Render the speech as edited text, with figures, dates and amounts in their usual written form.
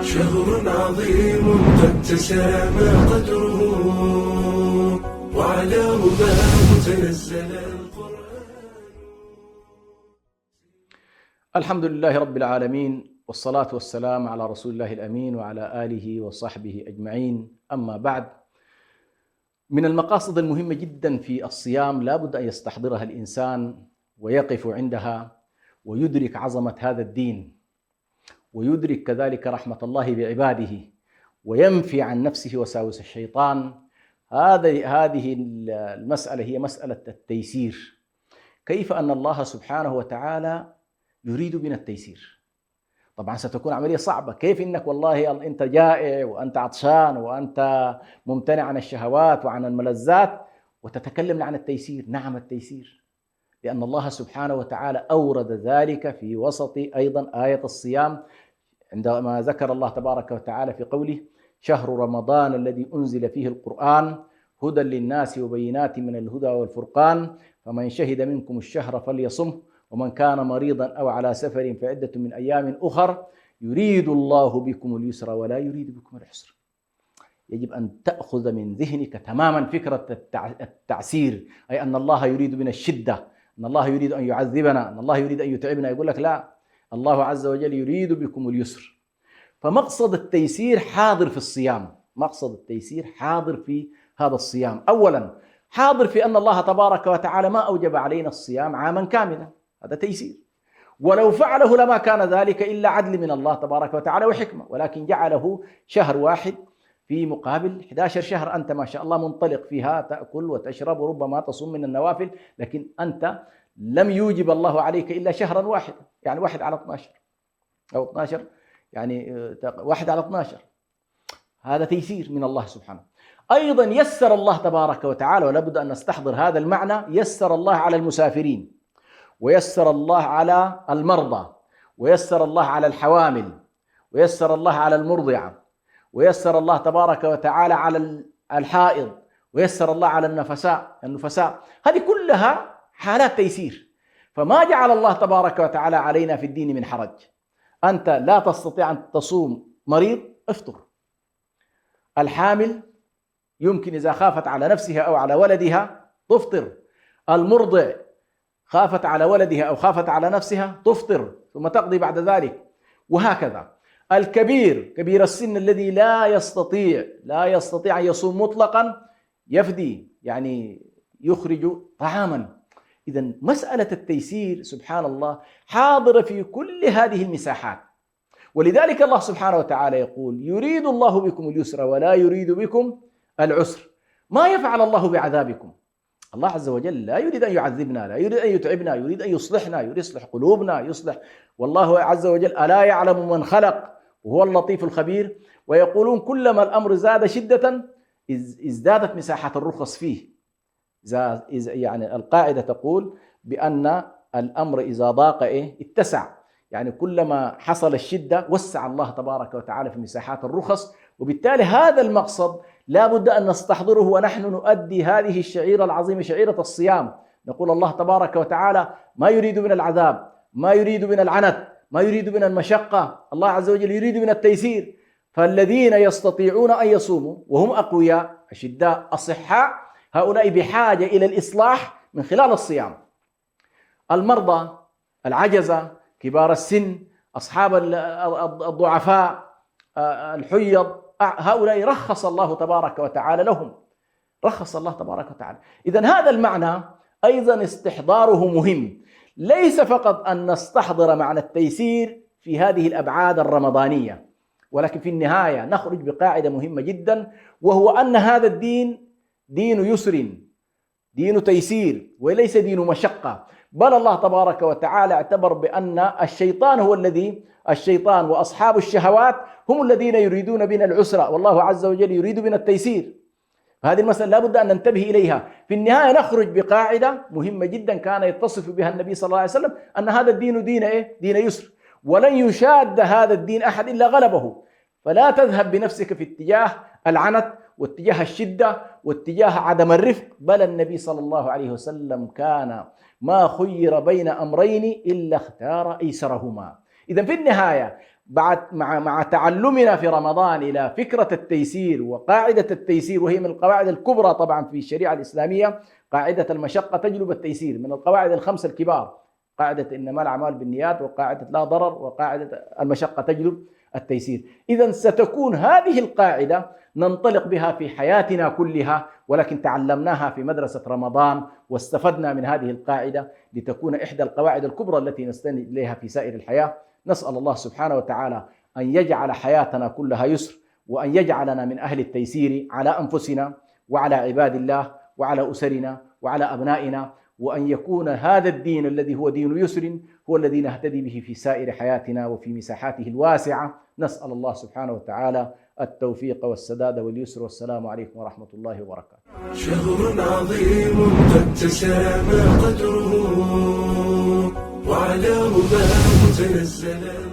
شهر عظيم قد تسامى قدره وعلى رباه تنزل القرآن. الحمد لله رب العالمين، والصلاة والسلام على رسول الله الأمين وعلى آله وصحبه أجمعين. أما بعد، من المقاصد المهمة جدا في الصيام لا بد أن يستحضرها الإنسان ويقف عندها ويدرك عظمة هذا الدين، ويدرك كذلك رحمة الله بعباده، وينفي عن نفسه وساوس الشيطان. هذه المسألة هي مسألة التيسير. كيف أن الله سبحانه وتعالى يريد بنا التيسير؟ طبعا ستكون عملية صعبة. كيف إنك والله أنت جائع وأنت عطشان وأنت ممتنع عن الشهوات وعن الملذات وتتكلم عن التيسير؟ نعم التيسير، لأن الله سبحانه وتعالى أورد ذلك في وسط أيضا آية الصيام، عندما ذكر الله تبارك وتعالى في قوله: شهر رمضان الذي أنزل فيه القرآن هدى للناس وبينات من الهدى والفرقان فمن شهد منكم الشهر فليصمه ومن كان مريضا أو على سفر فعدة من أيام أخر يريد الله بكم اليسر ولا يريد بكم العسر. يجب أن تأخذ من ذهنك تماما فكرة التعسير، أي أن الله يريد بنا الشدة، أن الله يريد أن يعذبنا، أن الله يريد أن يتعبنا. يقول لك لا، الله عز وجل يريد بكم اليسر. فمقصد التيسير حاضر في الصيام، مقصد التيسير حاضر في هذا الصيام. أولا حاضر في أن الله تبارك وتعالى ما أوجب علينا الصيام عاما كاملا، هذا تيسير، ولو فعله لما كان ذلك إلا عدل من الله تبارك وتعالى وحكمة، ولكن جعله شهر واحد في مقابل 11 شهر أنت ما شاء الله منطلق فيها، تأكل وتشرب وربما تصوم من النوافل، لكن أنت لم يوجب الله عليك إلا شهرا واحدا، يعني 1/12 أو 12، يعني 1/12. هذا تيسير من الله سبحانه. أيضا يسر الله تبارك وتعالى، ولا بد أن نستحضر هذا المعنى، يسر الله على المسافرين، ويسر الله على المرضى، ويسر الله على الحوامل، ويسر الله على المرضعة، ويسر الله تبارك وتعالى على الحائض، ويسر الله على النفساء. هذه كلها حالات تيسير. فما جعل الله تبارك وتعالى علينا في الدين من حرج. أنت لا تستطيع أن تصوم، مريض افطر. الحامل يمكن إذا خافت على نفسها أو على ولدها تفطر. المرضع خافت على ولدها أو خافت على نفسها تفطر ثم تقضي بعد ذلك، وهكذا. الكبير، كبير السن الذي لا يستطيع أن يصوم مطلقا، يفدي، يعني يخرج طعاما. إذن مسألة التيسير سبحان الله حاضرة في كل هذه المساحات. ولذلك الله سبحانه وتعالى يقول: يريد الله بكم اليسر ولا يريد بكم العسر. ما يفعل الله بعذابكم؟ الله عز وجل لا يريد أن يعذبنا، لا يريد أن يتعبنا، يريد أن يصلحنا، يريد يصلح قلوبنا، يصلح. والله عز وجل ألا يعلم من خلق وهو اللطيف الخبير. ويقولون كلما الأمر زاد شدة ازدادت مساحة الرخص فيه. يعني القاعدة تقول بأن الأمر إذا ضاق اتسع، يعني كلما حصل الشدة وسع الله تبارك وتعالى في مساحات الرخص. وبالتالي هذا المقصد لا بد أن نستحضره ونحن نؤدي هذه الشعيرة العظيمة، شعيرة الصيام. نقول الله تبارك وتعالى ما يريد من العذاب، ما يريد من العنت، ما يريد من المشقة، الله عز وجل يريد من التيسير. فالذين يستطيعون أن يصوموا وهم أقوياء أشداء أصحاء، هؤلاء بحاجة إلى الإصلاح من خلال الصيام. المرضى، العجزة، كبار السن، أصحاب الضعفاء، الحيض، هؤلاء رخص الله تبارك وتعالى لهم، رخص الله تبارك وتعالى. إذن هذا المعنى أيضا استحضاره مهم. ليس فقط أن نستحضر معنى التيسير في هذه الأبعاد الرمضانية، ولكن في النهاية نخرج بقاعدة مهمة جدا، وهو أن هذا الدين دين يسر، دين تيسير، وليس دين مشقة. بل الله تبارك وتعالى اعتبر بأن الشيطان وأصحاب الشهوات هم الذين يريدون بنا العسر، والله عز وجل يريد بنا التيسير. هذه المسألة لا بد أن ننتبه إليها. في النهاية نخرج بقاعدة مهمة جدا كان يتصف بها النبي صلى الله عليه وسلم، أن هذا الدين دين يسر، ولن يشاد هذا الدين أحد إلا غلبه. فلا تذهب بنفسك في اتجاه العنت واتجاه الشدة واتجاه عدم الرفق، بل النبي صلى الله عليه وسلم كان ما خير بين أمرين إلا اختار أيسرهما. إذن في النهاية مع تعلمنا في رمضان إلى فكرة التيسير وقاعدة التيسير، وهي من القواعد الكبرى طبعا في الشريعة الإسلامية، قاعدة المشقة تجلب التيسير، من القواعد الخمسة الكبار، قاعدة إنما الأعمال بالنيات، وقاعدة لا ضرر، وقاعدة المشقة تجلب التيسير. إذا ستكون هذه القاعدة ننطلق بها في حياتنا كلها، ولكن تعلمناها في مدرسة رمضان واستفدنا من هذه القاعدة لتكون إحدى القواعد الكبرى التي نستند إليها في سائر الحياة. نسأل الله سبحانه وتعالى أن يجعل حياتنا كلها يسر، وأن يجعلنا من أهل التيسير على أنفسنا وعلى عباد الله وعلى أسرنا وعلى أبنائنا، وأن يكون هذا الدين الذي هو دين يسر هو الذي نهتدي به في سائر حياتنا وفي مساحاته الواسعة. نسأل الله سبحانه وتعالى التوفيق والسداد واليسر، والسلام عليكم ورحمة الله وبركاته. شهر عظيم قد تسامى قدره، وعلى رباه تنزل